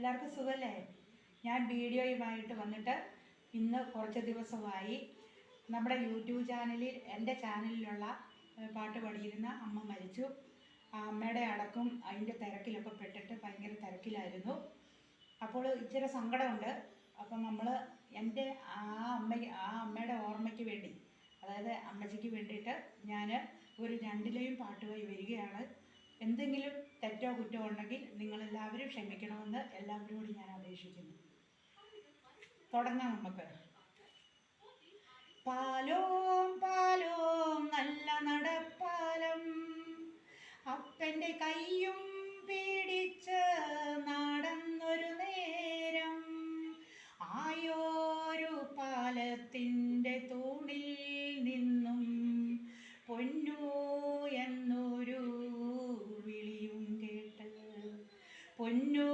എല്ലാവർക്കും സുഖമല്ലേ? ഞാൻ വീഡിയോയുമായിട്ട് വന്നിട്ട് ഇന്ന് കുറച്ച് ദിവസമായി. നമ്മുടെ യൂട്യൂബ് ചാനലിൽ, എൻ്റെ ചാനലിലുള്ള പാട്ട് പാടിയിരുന്ന അമ്മ മരിച്ചു. ആ അമ്മയുടെ അടക്കം അതിൻ്റെ തിരക്കിലൊക്കെ പെട്ടിട്ട് ഭയങ്കര തിരക്കിലായിരുന്നു. അപ്പോൾ ഇച്ചിരി സങ്കടമുണ്ട്. അപ്പം നമ്മൾ എൻ്റെ അമ്മയുടെ ഓർമ്മയ്ക്ക് വേണ്ടി, അതായത് അമ്മച്ചിക്ക് വേണ്ടിയിട്ട് ഞാൻ ഒരു 2 ലൈൻ പാട്ടുമായി വരികയാണ്. എന്തെങ്കിലും തെറ്റോ കുറ്റോ ഉണ്ടെങ്കിൽ നിങ്ങളെല്ലാവരും ക്ഷമിക്കണമെന്ന് എല്ലാവരോടും ഞാൻ അപേക്ഷിക്കുന്നു. തുടങ്ങാം നമുക്ക്. പാലോം പാലോം നല്ല നടപ്പാലം, അപ്പൻ്റെ കയ്യും പിടിച്ച് നടന്നൊരു നേരം, ആയോരു പാലത്തിൻ്റെ തൂണിൽ നിന്നും പൊന്നു എന്നൊരു വിളിയും കേട്ട്, പൊന്നു